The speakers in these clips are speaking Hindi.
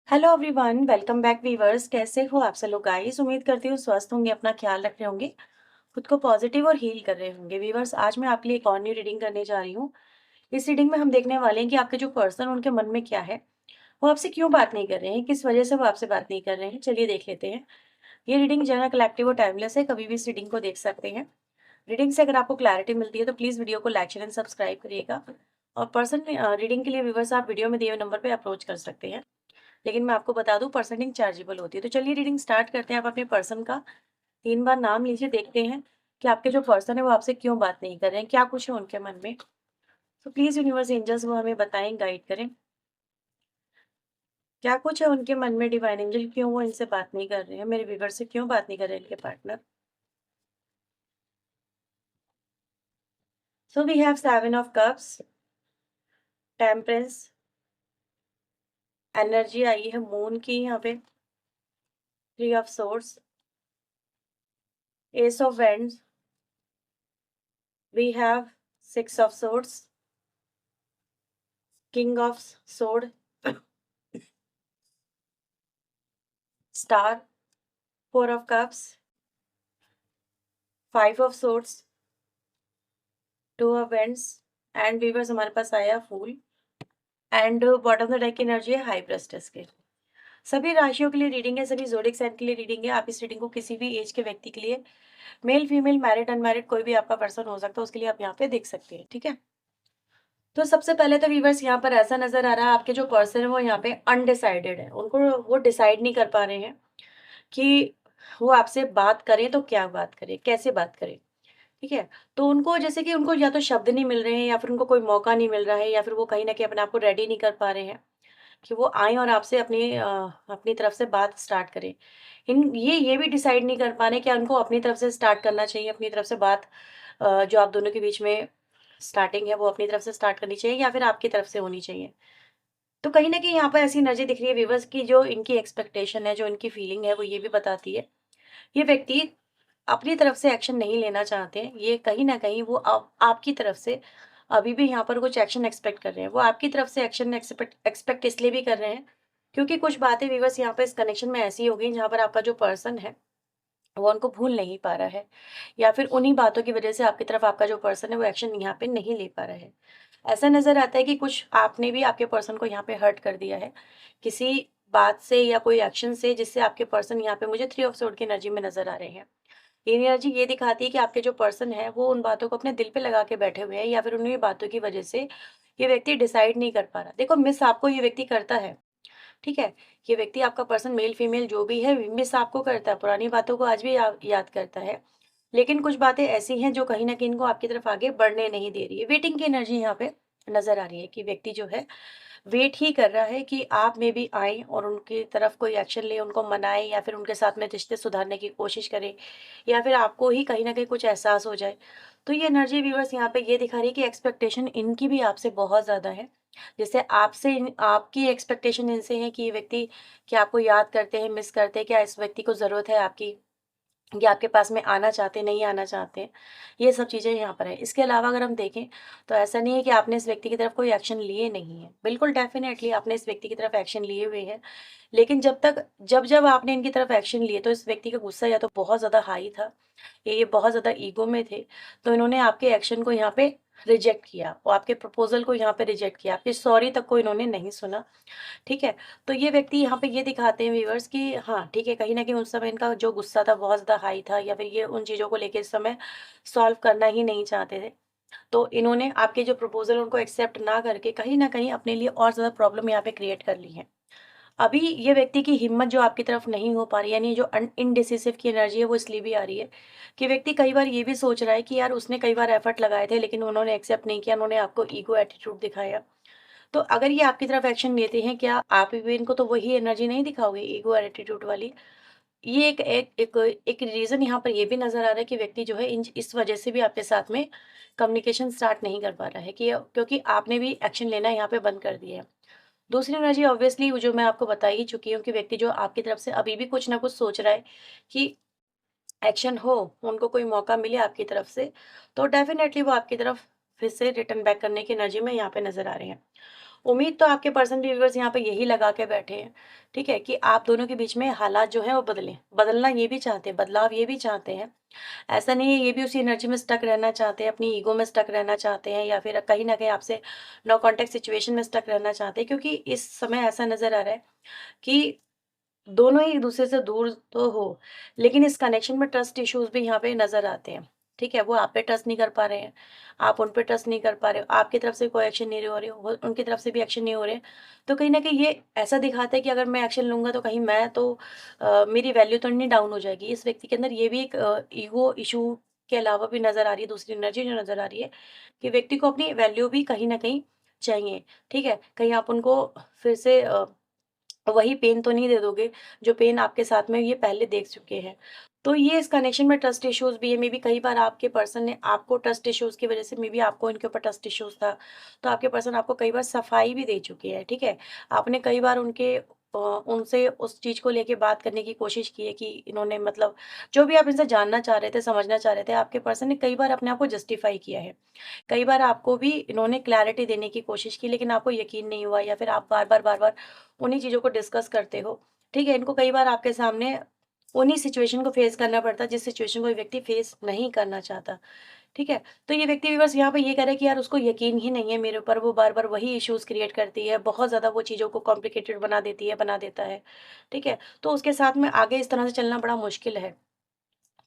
Hello everyone, welcome back viewers. कैसे हो आप सब लोग गाइस? उम्मीद करती हूँ स्वस्थ होंगे, अपना ख्याल रख रहे होंगे, खुद को पॉजिटिव और हील कर रहे होंगे। वीवर्स, आज मैं आपके लिए एक और न्यू रीडिंग करने जा रही हूँ। इस रीडिंग में हम देखने वाले हैं कि आपके जो पर्सन उनके मन में क्या है, वो आपसे क्यों बात नहीं कर रहे हैं, किस वजह से वो आपसे बात नहीं कर रहे हैं। चलिए देख लेते हैं। ये रीडिंग जनरल कलेक्टिव और टाइमलेस है, कभी भी इस रीडिंग को देख सकते हैं। रीडिंग से अगर आपको क्लैरिटी मिलती है तो प्लीज वीडियो को लाइक शेयर एंड सब्सक्राइब करिएगा। और पर्सन रीडिंग के लिए व्यूवर्स आप वीडियो में दिए हुए नंबर पर अप्रोच कर सकते हैं, लेकिन मैं आपको बता दूं पर्सनिंग चार्जेबल होती है। तो चलिए रीडिंग स्टार्ट करते हैं। आप अपने पर्सन का 3 बार नाम लीजिए, देखते हैं कि आपके जो पर्सन है वो आपसे क्यों बात नहीं कर रहे हैं, क्या कुछ है उनके मन में। तो प्लीज यूनिवर्स एंजल्स वो हमें बताएं, गाइड करें, क्या कुछ है उनके मन में। डिवाइन एंजल क्यों वो इनसे बात नहीं कर रहे हैं, मेरे व्यूवर से क्यों बात नहीं कर रहे हैं इनके partner. So we have 7 of cups, temperance, energy आई है मून की यहाँ पे, 3 of swords, ace of wands, we have 6 of swords, king of sword, star, 4 of cups, 5 of swords, 2 of wands and weavers हमारे पास आया fool. And bottom of the deck की एनर्जी है हाई प्रेस्टेस के। सभी राशियों के लिए रीडिंग है, सभी ज़ोडिक साइन के लिए रीडिंग है। आप इस रीडिंग को किसी भी एज के व्यक्ति के लिए, मेल फीमेल मैरिड अनमैरिड कोई भी आपका पर्सन हो सकता है, उसके लिए आप यहाँ पे देख सकते हैं। ठीक है, तो सबसे पहले तो वीवर्स यहाँ पर ऐसा नजर आ रहा है आपके जो पर्सन है वो यहाँ पे अनडिसाइडेड है। उनको वो डिसाइड नहीं कर पा रहे हैं कि वो आपसे बात करें तो क्या बात करें, कैसे बात करें। ठीक है, तो उनको जैसे कि उनको या तो शब्द नहीं मिल रहे हैं, या फिर उनको कोई मौका नहीं मिल रहा है, या फिर वो कहीं न कहीं अपने आप को रेडी नहीं कर पा रहे हैं कि वो आएँ और आपसे अपनी तरफ से बात स्टार्ट करें। इन ये भी डिसाइड नहीं कर पा रहे कि उनको अपनी तरफ से स्टार्ट करना चाहिए, अपनी तरफ से बात जो आप दोनों के बीच में स्टार्टिंग है वो अपनी तरफ से स्टार्ट करनी चाहिए या फिर आपकी तरफ से होनी चाहिए। तो कहीं न कहीं यहाँ पर ऐसी एनर्जी दिख रही है व्यूअर्स की, जो इनकी एक्सपेक्टेशन है, जो इनकी फीलिंग है, वो ये भी बताती है, ये व्यक्ति अपनी तरफ से एक्शन नहीं लेना चाहते हैं। ये कहीं न कहीं वो आपकी तरफ से अभी भी यहाँ पर कुछ एक्शन एक्सपेक्ट कर रहे हैं। वो आपकी तरफ से एक्शन एक्सपेक्ट एक्सपेक्ट इसलिए भी कर रहे हैं, क्योंकि कुछ बातें व्यूअर्स यहाँ पे इस कनेक्शन में ऐसी हो गई जहाँ पर आपका जो पर्सन है, वो उनको भूल नहीं पा रहा है, या फिर उन्हीं बातों की वजह से आपकी तरफ आपका जो पर्सन है वो एक्शन यहाँ पे नहीं ले पा रहा है। ऐसा नज़र आता है कि कुछ आपने भी आपके पर्सन को यहाँ पे हर्ट कर दिया है, किसी बात से या कोई एक्शन से, जिससे आपके पर्सन यहाँ पे मुझे 3 ऑफ सोर्ड की एनर्जी में नज़र आ रहे हैं। ये एनर्जी ये दिखाती है कि आपके जो पर्सन है वो उन बातों को अपने दिल पे लगा के बैठे हुए हैं, या फिर उन्हीं बातों की वजह से ये व्यक्ति डिसाइड नहीं कर पा रहा। देखो, मिस आपको ये व्यक्ति करता है। ठीक है, ये व्यक्ति आपका पर्सन मेल फीमेल जो भी है मिस आपको करता है, पुरानी बातों को आज भी याद करता है। लेकिन कुछ बातें ऐसी हैं जो कहीं न कहीं इनको आपकी तरफ आगे बढ़ने नहीं दे रही है। वेटिंग की एनर्जी यहाँ पे नज़र आ रही है कि व्यक्ति जो है वेट ही कर रहा है कि आप में भी आएँ और उनकी तरफ कोई एक्शन लें, उनको मनाएँ, या फिर उनके साथ में रिश्ते सुधारने की कोशिश करें, या फिर आपको ही कहीं न कहीं कुछ एहसास हो जाए। तो ये एनर्जी व्यूअर्स यहाँ पे ये दिखा रही है कि एक्सपेक्टेशन इनकी भी आपसे बहुत ज़्यादा है। जैसे आपकी एक्सपेक्टेशन इनसे है कि ये व्यक्ति क्या आपको याद करते हैं, मिस करते हैं, क्या इस व्यक्ति को ज़रूरत है आपकी, या आपके पास में आना चाहते हैं, नहीं आना चाहते हैं। ये सब चीज़ें यहाँ पर है। इसके अलावा अगर हम देखें तो ऐसा नहीं है कि आपने इस व्यक्ति की तरफ कोई एक्शन लिए नहीं है। बिल्कुल डेफ़िनेटली आपने इस व्यक्ति की तरफ एक्शन लिए हुए हैं। लेकिन जब आपने इनकी तरफ एक्शन लिए तो इस व्यक्ति का गुस्सा या तो बहुत ज़्यादा हाई था, ये बहुत ज़्यादा ईगो में थे, तो इन्होंने आपके एक्शन को यहाँ पे रिजेक्ट किया और आपके प्रपोज़ल को यहाँ पे रिजेक्ट किया। आपकी सॉरी तक को इन्होंने नहीं सुना। ठीक है? तो ये व्यक्ति यहाँ पे ये दिखाते हैं व्यूअर्स कि हाँ, ठीक है, कहीं न कहीं उस समय इनका जो गुस्सा था बहुत ज़्यादा हाई था, या फिर ये उन चीज़ों को लेके इस समय सॉल्व करना ही नहीं चाहते थे। तो इन्होंने आपके जो प्रपोज़ल उनको एक्सेप्ट ना करके कहीं न कहीं अपने लिए और ज़्यादा प्रॉब्लम यहाँ पे क्रिएट कर ली है। अभी ये व्यक्ति की हिम्मत जो आपकी तरफ नहीं हो पा रही है, यानी जो इनडिसिसिव की एनर्जी है वो इसलिए भी आ रही है कि व्यक्ति कई बार ये भी सोच रहा है कि यार उसने कई बार एफर्ट लगाए थे लेकिन उन्होंने एक्सेप्ट नहीं किया, उन्होंने आपको ईगो एटीट्यूड दिखाया। तो अगर ये आपकी तरफ एक्शन लेते हैं, क्या आप भी इनको तो वही एनर्जी नहीं दिखाओगे, ईगो एटीट्यूड वाली? ये एक रीज़न यहाँ पर ये भी नज़र आ रहा है कि व्यक्ति जो है इन इस वजह से भी आपके साथ में कम्युनिकेशन स्टार्ट नहीं कर पा रहा है, कि क्योंकि आपने भी एक्शन लेना यहाँ पे बंद कर दिया है। दूसरी एनर्जी ऑब्वियसली वो जो मैं आपको बता ही चुकी हूँ कि व्यक्ति जो आपकी तरफ से अभी भी कुछ ना कुछ सोच रहा है कि एक्शन हो, उनको कोई मौका मिले आपकी तरफ से, तो डेफ़िनेटली वो आपकी तरफ फिर से रिटर्न बैक करने की एनर्जी में यहाँ पे नज़र आ रहे हैं। उम्मीद तो आपके पर्सन भी व्यूअर्स यहाँ पे यही लगा के बैठे हैं, ठीक है, कि आप दोनों के बीच में हालात जो हैं वो बदलें। बदलना ये भी चाहते हैं, बदलाव ये भी चाहते हैं। ऐसा नहीं है ये भी उसी एनर्जी में स्टक रहना चाहते हैं, अपनी ईगो में स्टक रहना चाहते हैं, या फिर कहीं न कहीं आपसे नो कॉन्टैक्ट सिचुएशन में स्टक रहना चाहते हैं, क्योंकि इस समय ऐसा नज़र आ रहा है कि दोनों ही एक-दूसरे से दूर तो हो, लेकिन इस कनेक्शन में ट्रस्ट इश्यूज़ भी यहाँ पे नज़र आते हैं, ठीक है? वो आप पे ट्रस्ट नहीं कर पा रहे हैं, आप उन पे ट्रस्ट नहीं कर पा रहे हो, आपकी तरफ से कोई एक्शन नहीं हो रही हो, उनकी तरफ से भी एक्शन नहीं हो रहे हैं। तो कहीं न कहीं ये ऐसा दिखाता है कि अगर मैं एक्शन लूँगा तो कहीं मैं तो मेरी वैल्यू तो नहीं डाउन हो जाएगी। इस व्यक्ति के अंदर ये भी एक ईगो इश्यू के अलावा भी नज़र आ रही है, दूसरी एनर्जी जो नज़र आ रही है, कि व्यक्ति को अपनी वैल्यू भी कहीं न कहीं चाहिए, ठीक है? कहीं आप उनको फिर से वही पेन तो नहीं दे दोगे, जो पेन आपके साथ में ये पहले देख चुके हैं। तो ये इस कनेक्शन में ट्रस्ट इश्यूज़ भी है, मेबी कई बार आपके पर्सन ने आपको ट्रस्ट इश्यूज़ की वज़ह से मेबी आपको इनके ऊपर ट्रस्ट इश्यूज़ था, तो आपके पर्सन आपको कई बार सफाई भी दे चुके हैं, ठीक है? आपने कई बार उनसे उस चीज़ को लेके बात करने की कोशिश की है कि इन्होंने मतलब जो भी आप इनसे जानना चाह रहे थे, समझना चाह रहे थे, आपके पर्सन ने कई बार अपने आप को जस्टिफ़ाई किया है। कई बार आपको भी इन्होंने क्लैरिटी देने की कोशिश की, लेकिन आपको यकीन नहीं हुआ, या फिर आप बार-बार उन्हीं चीज़ों को डिस्कस करते हो। ठीक है? इनको कई बार आपके सामने उन्हीं सिचुएशन को फेस करना पड़ता है जिस सिचुएशन को ये व्यक्ति फेस नहीं करना चाहता। ठीक है? तो ये व्यक्ति भी बस यहाँ पे ये कह रहा है कि यार उसको यकीन ही नहीं है मेरे ऊपर, वो बार-बार वही इश्यूज़ क्रिएट करती है, बहुत ज़्यादा वो चीज़ों को कॉम्प्लिकेटेड बना देती है, बना देता है। ठीक है? तो उसके साथ में आगे इस तरह से चलना बड़ा मुश्किल है।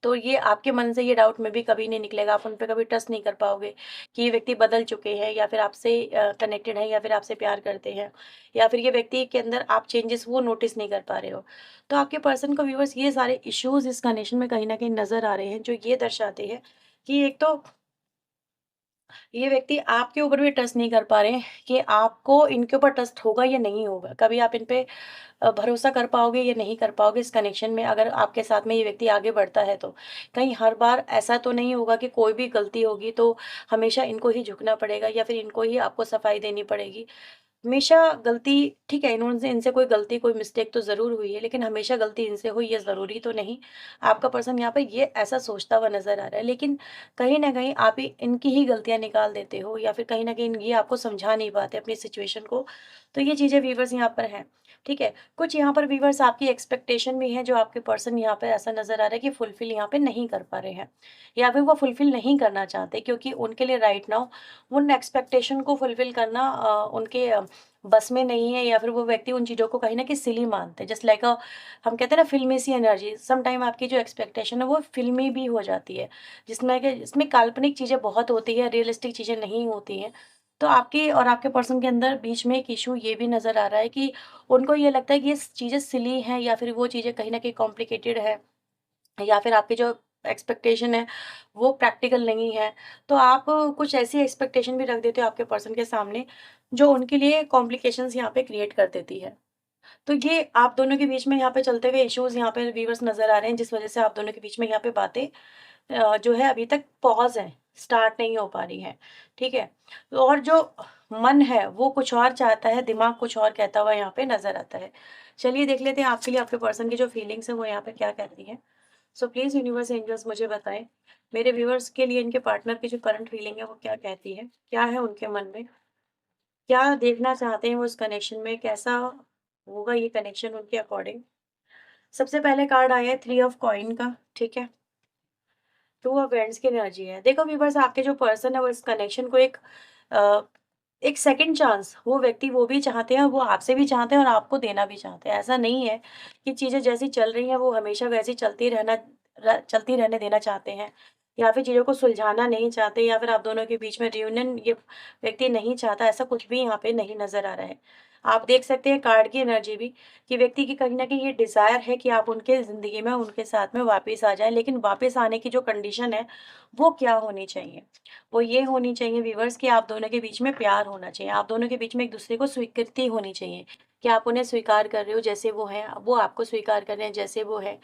तो ये आपके मन से ये डाउट में भी कभी नहीं निकलेगा, आप उन पे कभी ट्रस्ट नहीं कर पाओगे कि ये व्यक्ति बदल चुके हैं, या फिर आपसे कनेक्टेड हैं, या फिर आपसे प्यार करते हैं, या फिर ये व्यक्ति के अंदर आप चेंजेस वो नोटिस नहीं कर पा रहे हो। तो आपके पर्सन को व्यूअर्स ये सारे इश्यूज़ इस कनेक्शन में कहीं न कहीं नज़र आ रहे हैं, जो ये दर्शाते हैं कि एक तो ये व्यक्ति आपके ऊपर भी ट्रस्ट नहीं कर पा रहे हैं कि आपको इनके ऊपर ट्रस्ट होगा या नहीं होगा। कभी आप इन पे भरोसा कर पाओगे या नहीं कर पाओगे इस कनेक्शन में, अगर आपके साथ में ये व्यक्ति आगे बढ़ता है तो। कहीं हर बार ऐसा तो नहीं होगा कि कोई भी गलती होगी तो हमेशा इनको ही झुकना पड़ेगा, या फिर इनको ही आपको सफाई देनी पड़ेगी। हमेशा गलती ठीक है, इन्होंने इनसे कोई गलती, कोई मिस्टेक तो ज़रूर हुई है, लेकिन हमेशा गलती इनसे हुई ये ज़रूरी तो नहीं। आपका पर्सन यहाँ पे ये ऐसा सोचता हुआ नज़र आ रहा है, लेकिन कहीं न कहीं आप ही इनकी ही गलतियाँ निकाल देते हो, या फिर कहीं न कहीं ये आपको समझा नहीं पाते अपनी सिचुएशन को। तो ये चीज़ें व्यूअर्स यहाँ पर हैं, ठीक है? कुछ यहाँ पर व्यूअर्स आपकी एक्सपेक्टेशन भी है, जो आपके पर्सन यहाँ पे ऐसा नज़र आ रहा है कि फुलफ़िल यहाँ पे नहीं कर पा रहे हैं, या फिर वो फुलफ़िल नहीं करना चाहते, क्योंकि उनके लिए राइट नाउ उन एक्सपेक्टेशन को फुलफ़िल करना उनके बस में नहीं है, या फिर वो व्यक्ति उन चीज़ों को कहीं न कहीं सिली मानते हैं। जस्ट लाइक हम कहते हैं ना फ़िल्मी सी एनर्जी, सम टाइम आपकी जो एक्सपेक्टेशन है वो फ़िल्मी भी हो जाती है, जिसमें काल्पनिक चीज़ें बहुत होती है, रियलिस्टिक चीज़ें नहीं होती हैं। तो आपके और आपके पर्सन के अंदर बीच में एक इश्यू ये भी नज़र आ रहा है कि उनको ये लगता है कि ये चीज़ें सिली हैं, या फिर वो चीज़ें कहीं न कहीं कॉम्प्लिकेटेड है, या फिर आपकी जो एक्सपेक्टेशन है वो प्रैक्टिकल नहीं है। तो आप कुछ ऐसी एक्सपेक्टेशन भी रख देते हो आपके पर्सन के सामने, जो उनके लिए कॉम्प्लिकेशंस यहाँ पे क्रिएट कर देती है। तो ये आप दोनों के बीच में यहाँ पे चलते हुए इश्यूज़ यहाँ पे व्यूअर्स नज़र आ रहे हैं, जिस वज़ह से आप दोनों के बीच में यहाँ पे बातें जो है अभी तक पॉज़ है, स्टार्ट नहीं हो पा रही हैं, ठीक है? और जो मन है वो कुछ और चाहता है, दिमाग कुछ और कहता हुआ यहाँ पे नज़र आता है। चलिए देख लेते हैं आपके लिए आपके पर्सन की जो फीलिंग्स हैं वो यहाँ पे क्या कहती हैं। सो प्लीज़ यूनिवर्स एंजल्स मुझे बताएँ, मेरे व्यूअर्स के लिए इनके पार्टनर की जो करंट फीलिंग है वो क्या कहती है? क्या है उनके मन में? क्या देखना चाहते हैं वो इस कनेक्शन में? कैसा होगा ये कनेक्शन उनके अकॉर्डिंग? सबसे पहले कार्ड आया है थ्री ऑफ कॉइन का, ठीक है? टू ऑफ वैंड्स की एनर्जी है। देखो व्यूअर्स, आपके जो पर्सन है वो इस कनेक्शन को अ, एक सेकंड चांस वो व्यक्ति वो भी चाहते हैं, वो आपसे भी चाहते हैं और आपको देना भी चाहते हैं। ऐसा नहीं है कि चीज़ें जैसी चल रही हैं वो हमेशा वैसी चलती रहने देना चाहते हैं, या फिर चीज़ों को सुलझाना नहीं चाहते, या फिर आप दोनों के बीच में रियूनियन ये व्यक्ति नहीं चाहता, ऐसा कुछ भी यहाँ पे नहीं नज़र आ रहा है। आप देख सकते हैं कार्ड की एनर्जी भी, कि व्यक्ति की कहीं न कहीं ये डिज़ायर है कि आप उनके ज़िंदगी में उनके साथ में वापस आ जाएँ, लेकिन वापस आने की जो कंडीशन है, वो क्या होनी चाहिए? वो ये होनी चाहिए व्यूअर्स कि आप दोनों के बीच में प्यार होना चाहिए। आप दोनों के बीच में एक-दूसरे को स्वीकृति होनी चाहिए, कि आप उन्हें स्वीकार कर रहे हो जैसे वो हैं, वो आपको स्वीकार कर रहे हैं जैसे वो हैं।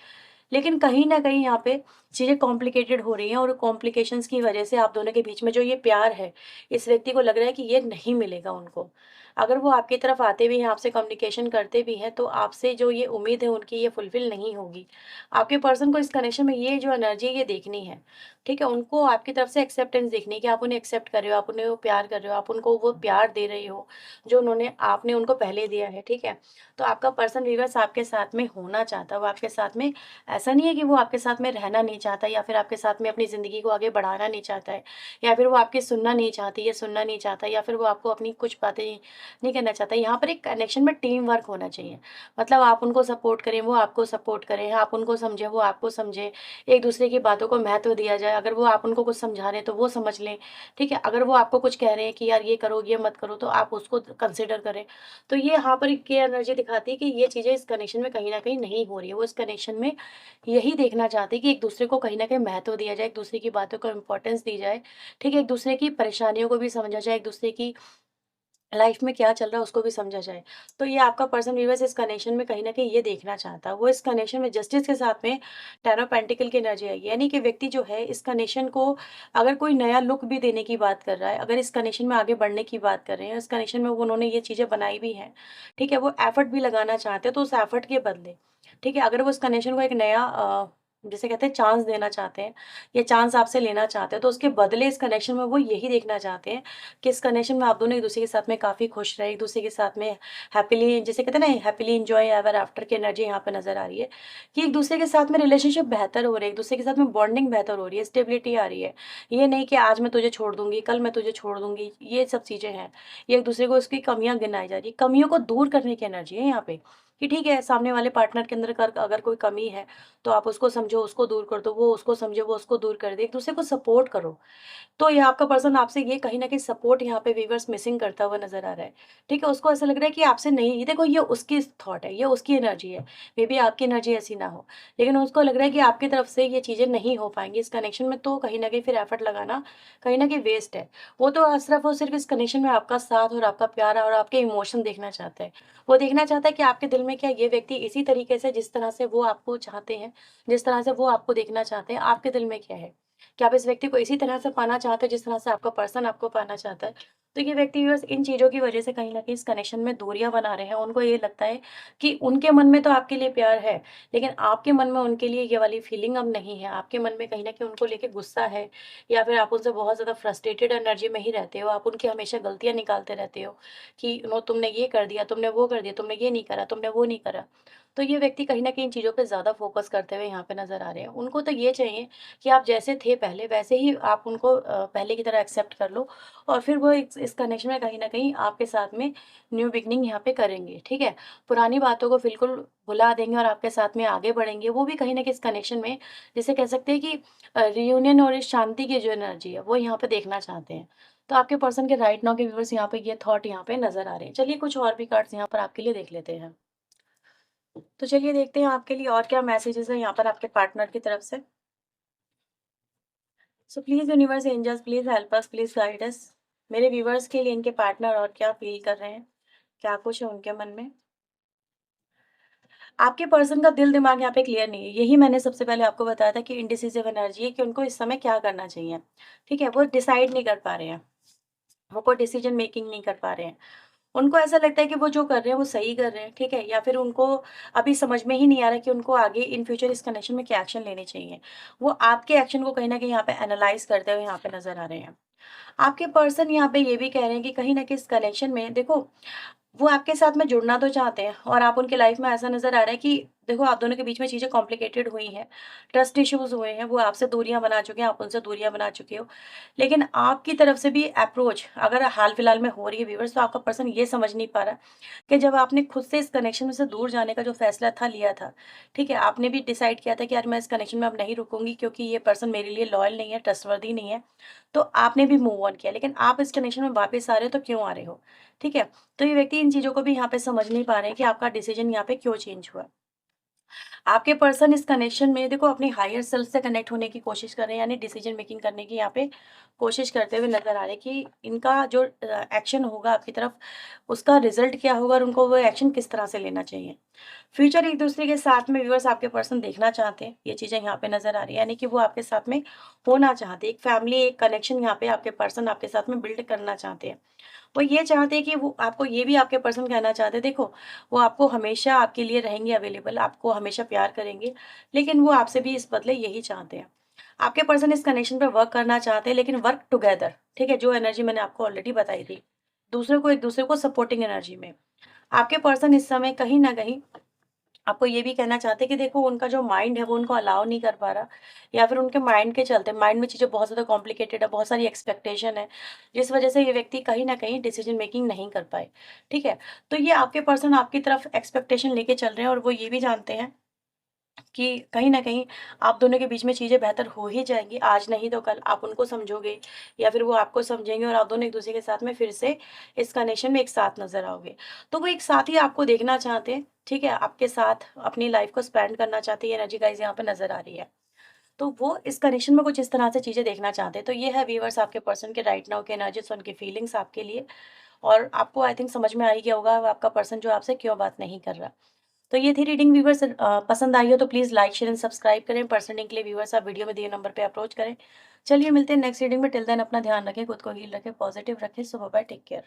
लेकिन कहीं न कहीं यहाँ पे चीज़ें कॉम्प्लिकेटेड हो रही हैं, और कॉम्प्लिकेशंस की वजह से आप दोनों के बीच में जो ये प्यार है, इस व्यक्ति को लग रहा है कि ये नहीं मिलेगा उनको। अगर वो आपकी तरफ आते भी हैं, आपसे कम्युनिकेशन करते भी हैं, तो आपसे जो ये उम्मीद है उनकी ये फुलफ़िल नहीं होगी। आपके पर्सन को इस कनेक्शन में ये जो एनर्जी है ये देखनी है, ठीक है? उनको आपकी तरफ से एक्सेप्टेंस देखनी है कि आप उन्हें एक्सेप्ट कर रहे हो, आप उन्हें वो प्यार कर रहे हो, आप उनको वो प्यार दे रहे हो, जो आपने उनको पहले दिया है, ठीक है? तो आपका पर्सन व्यूअर्स आपके साथ में होना चाहता है, वो आपके साथ में, ऐसा नहीं है कि वो आपके साथ में रहना नहीं चाहता या फिर आपके साथ में अपनी ज़िंदगी को आगे बढ़ाना नहीं चाहता है, या फिर वो आपकी सुनना नहीं चाहती या सुनना नहीं चाहता, या फिर वो आपको अपनी कुछ बातें नहीं करना चाहता। यहाँ पर एक कनेक्शन में टीम वर्क होना चाहिए। मतलब आप उनको सपोर्ट करें, वो आपको सपोर्ट करें, आप उनको समझें, वो आपको समझें, एक-दूसरे की बातों को महत्व दिया जाए। अगर वो आप उनको कुछ समझा रहे हैं तो वो समझ लें, ठीक है? अगर वो आपको कुछ कह रहे हैं कि यार ये करो, ये मत करो, तो आप उसको कंसिडर करें। तो ये यहाँ पर एक ये एनर्जी दिखाती है कि ये चीज़ें इस कनेक्शन में कहीं न कहीं नहीं हो रही है। वो इस कनेक्शन में यही देखना चाहते हैं कि एक-दूसरे को कहीं न कहीं महत्व दिया जाए, एक-दूसरे की बातों को इम्पोर्टेंस दी जाए, ठीक है? एक-दूसरे की परेशानियों को भी समझा जाए, एक-दूसरे की लाइफ में क्या चल रहा है उसको भी समझा जाए। तो ये आपका पर्सन व्यूअर्स इस कनेक्शन में कहीं न कहीं ये देखना चाहता है। वो इस कनेक्शन में जस्टिस के साथ में 10 ऑफ पेंटिकल की एनर्जी आई है। यानी कि व्यक्ति जो है इस कनेक्शन को अगर कोई नया लुक भी देने की बात कर रहा है, अगर इस कनेक्शन में आगे बढ़ने की बात कर रहे हैं, इस कनेक्शन में वो उन्होंने ये चीज़ें बनाई भी हैं, ठीक है? वो एफर्ट भी लगाना चाहते हैं, तो उस एफर्ट के बदले, ठीक है? अगर वो इस कनेक्शन को एक नया जिसे कहते हैं चांस देना चाहते हैं, या चांस आपसे लेना चाहते हैं, तो उसके बदले इस कनेक्शन में वो यही देखना चाहते हैं कि इस कनेक्शन में आप दोनों एक-दूसरे के साथ में काफ़ी खुश रहे, एक-दूसरे के साथ में हैप्पीली, जिसे कहते हैं ना, हैप्पीली एन्जॉय एवर आफ्टर की एनर्जी यहाँ पे नज़र आ रही है, कि एक-दूसरे के साथ में रिलेशनशिप बेहतर हो रही है, एक-दूसरे के साथ में बॉन्डिंग बेहतर हो रही है, स्टेबिलिटी आ रही है। ये नहीं कि आज मैं तुझे छोड़ दूँगी, कल मैं तुझे छोड़ दूँगी, ये सब चीज़ें हैं। ये एक-दूसरे को उसकी कमियाँ गिनाई जा रही है, कमियों को दूर करने की एनर्जी है यहाँ पे, कि ठीक है, सामने वाले पार्टनर के अंदर कर अगर कोई कमी है, तो आप उसको समझो, उसको दूर कर दो, वो उसको समझे, वो उसको दूर कर दे, एक-दूसरे को सपोर्ट करो। तो ये आपका पर्सन आपसे ये कहीं न कहीं सपोर्ट यहाँ पे वीवर्स मिसिंग करता हुआ नज़र आ रहा है, ठीक है? उसको ऐसा लग रहा है कि आपसे नहीं, ये देखो, ये उसकी थॉट है, ये उसकी एनर्जी है, मेबी आपकी एनर्जी ऐसी ना हो, लेकिन उसको लग रहा है कि आपकी तरफ से ये चीज़ें नहीं हो पाएँगी इस कनेक्शन में, तो कहीं न कहीं फिर एफर्ट लगाना कहीं न कहीं वेस्ट है। वो तो सिर्फ़ और सिर्फ़ इस कनेक्शन में आपका साथ और आपका प्यार और आपके इमोशन देखना चाहता है। वो देखना चाहता है कि आपके दिल में क्या ये व्यक्ति इसी तरीके से, जिस तरह से वो आपको चाहते हैं, जिस तरह से वो आपको देखना चाहते हैं, आपके दिल में क्या है? क्या आप इस व्यक्ति को इसी तरह से पाना चाहते हैं जिस तरह से आपका पर्सन आपको पाना चाहता है? तो ये व्यक्ति बस इन चीज़ों की वज़ह से कहीं न कहीं इस कनेक्शन में दूरियाँ बना रहे हैं। उनको ये लगता है कि उनके मन में तो आपके लिए प्यार है, लेकिन आपके मन में उनके लिए ये वाली फीलिंग अब नहीं है। आपके मन में कहीं न कहीं उनको लेके गुस्सा है, या फिर आप उनसे बहुत ज़्यादा फ्रस्ट्रेटेड एनर्जी में ही रहते हो। आप उनकी हमेशा गलतियाँ निकालते रहते हो कि नो, तुमने ये कर दिया, तुमने वो कर दिया, तुमने ये नहीं करा, तुमने वो नहीं करा। तो ये व्यक्ति कहीं न कहीं इन चीज़ों पे ज़्यादा फ़ोकस करते हुए यहाँ पे नज़र आ रहे हैं। उनको तो ये चाहिए कि आप जैसे थे पहले, वैसे ही आप उनको पहले की तरह एक्सेप्ट कर लो, और फिर वो इस कनेक्शन में कहीं न कहीं आपके साथ में न्यू बिगिनिंग यहाँ पे करेंगे, ठीक है? पुरानी बातों को बिल्कुल भुला देंगे और आपके साथ में आगे बढ़ेंगे। वो भी कहीं न कहीं इस कनेक्शन में, जिसे कह सकते हैं कि रियूनियन और इस शांति की जो एनर्जी है, वो यहाँ पे देखना चाहते हैं। तो आपके पर्सन के राइट नाउ के व्यूअर्स यहाँ पे ये थॉट यहाँ पे नज़र आ रहे हैं। चलिए कुछ और भी कार्ड्स यहाँ पर आपके लिए देख लेते हैं। तो चलिए देखते हैं आपके लिए और क्या मैसेजेस हैं यहाँ पर आपके पार्टनर की तरफ से। So please universe angels, please help us, please guide us. मेरे व्यूवर्स के लिए इनके पार्टनर और क्या फ़ील कर रहे हैं? क्या कुछ है उनके मन में? आपके पर्सन का दिल-दिमाग यहाँ पे क्लियर नहीं है। यही मैंने सबसे पहले आपको बताया था कि इंडिसिसिव एनर्जी है, कि उनको इस समय क्या करना चाहिए, ठीक है? वो डिसाइड नहीं कर पा रहे हैं। वो कोई डिसीजन मेकिंग नहीं कर पा रहे हैं। उनको ऐसा लगता है कि वो जो कर रहे हैं वो सही कर रहे हैं, ठीक है? या फिर उनको अभी समझ में ही नहीं आ रहा कि उनको आगे इन फ्यूचर इस कनेक्शन में क्या एक्शन लेने चाहिए। वो आपके एक्शन को कहीं न कहीं यहाँ पे एनालाइज़ करते हुए यहाँ पे नज़र आ रहे हैं। आपके पर्सन यहाँ पे ये भी कह रहे हैं कि कहीं न कहीं इस कनेक्शन में देखो, वो आपके साथ में जुड़ना तो चाहते हैं, और आप उनकी लाइफ में ऐसा नज़र आ रहा है कि देखो, आप दोनों के बीच में चीज़ें कॉम्प्लिकेटेड हुई हैं, ट्रस्ट इश्यूज़ हुए हैं, वो आपसे दूरियाँ बना चुके हैं, आप उनसे दूरियाँ बना चुके हो। लेकिन आपकी तरफ से भी अप्रोच अगर हाल-फिलहाल में हो रही है व्यूअर्स, तो आपका पर्सन ये समझ नहीं पा रहा कि जब आपने खुद से इस कनेक्शन में से दूर जाने का जो फैसला था लिया था, ठीक है? आपने भी डिसाइड किया था कि यार मैं इस कनेक्शन में अब नहीं रुकूँगी, क्योंकि ये पर्सन मेरे लिए लॉयल नहीं है, ट्रस्टवर्दी नहीं है। तो आपने भी मूव ऑन किया, लेकिन आप इस कनेक्शन में वापस आ रहे हो, तो क्यों आ रहे हो? ठीक है? तो ये व्यक्ति इन चीज़ों को भी यहाँ पे समझ नहीं पा रहे हैं कि आपका डिसीजन यहाँ पे क्यों चेंज हुआ। आपके पर्सन इस कनेक्शन में देखो अपनी हायर सेल्फ से कनेक्ट होने की कोशिश कर रहे हैं, यानी डिसीजन मेकिंग करने की यहाँ पे कोशिश करते हुए नज़र आ रहे हैं कि इनका जो एक्शन होगा आपकी तरफ, उसका रिजल्ट क्या होगा और उनको वो एक्शन किस तरह से लेना चाहिए। फ्यूचर एक दूसरे के साथ में व्यूअर्स आपके पर्सन देखना चाहते हैं, ये चीज़ें यहाँ पे नज़र आ रही है, यानी कि वो आपके साथ में होना चाहते हैं। एक फैमिली, एक कनेक्शन यहाँ पे आपके पर्सन आपके साथ में बिल्ड करना चाहते हैं। वो ये चाहते हैं कि वो आपको, ये भी आपके पर्सन कहना चाहते हैं, देखो वो आपको हमेशा आपके लिए रहेंगे अवेलेबल, आपको हमेशा प्यार करेंगे, लेकिन वो आपसे भी इस बदले यही चाहते हैं। आपके पर्सन इस कनेक्शन पे वर्क करना चाहते हैं, लेकिन वर्क टुगेदर, ठीक है? जो एनर्जी मैंने आपको ऑलरेडी बताई थी, दूसरे को, एक-दूसरे को सपोर्टिंग एनर्जी में। आपके पर्सन इस समय कहीं न कहीं आपको ये भी कहना चाहते हैं कि देखो उनका जो माइंड है वो उनको अलाउ नहीं कर पा रहा, या फिर उनके माइंड के चलते, माइंड में चीज़ें बहुत ज़्यादा कॉम्प्लिकेटेड है, बहुत सारी एक्सपेक्टेशन है, जिस वजह से ये व्यक्ति कहीं न कहीं डिसीजन मेकिंग नहीं कर पाए, ठीक है? तो ये आपके पर्सन आपकी तरफ एक्सपेक्टेशन लेके चल रहे हैं, और वो ये भी जानते हैं कि कहीं न कहीं आप दोनों के बीच में चीज़ें बेहतर हो ही जाएँगी, आज नहीं तो कल आप उनको समझोगे, या फिर वो आपको समझेंगे, और आप दोनों एक-दूसरे के साथ में फिर से इस कनेक्शन में एक साथ नज़र आओगे। तो वो एक साथ ही आपको देखना चाहते हैं, ठीक है? आपके साथ अपनी लाइफ़ को स्पेंड करना चाहते हैं, ये एनर्जी गाइज़ यहाँ पे नज़र आ रही है। तो वो इस कनेक्शन में कुछ इस तरह से चीज़ें देखना चाहते हैं। तो ये है व्यूअर्स आपके पर्सन के राइट नाउ की एनर्जीज़, उनकी फीलिंग्स आपके लिए, और आपको आई थिंक समझ में आ ही गया होगा आपका पर्सन जो आपसे क्यों बात नहीं कर रहा। तो ये थी रीडिंग व्यूअर्स, पसंद आई हो तो please like, share and subscribe करें। पर्सनल रीडिंग के लिए व्यूअर्स आप वीडियो में दिए नंबर पे अप्रोच करें। चलिए मिलते हैं नेक्स्ट रीडिंग में, टिल देन अपना ध्यान रखें, खुद को हील रखें, पॉजिटिव रखें। सो बाय बाय, टेक केयर।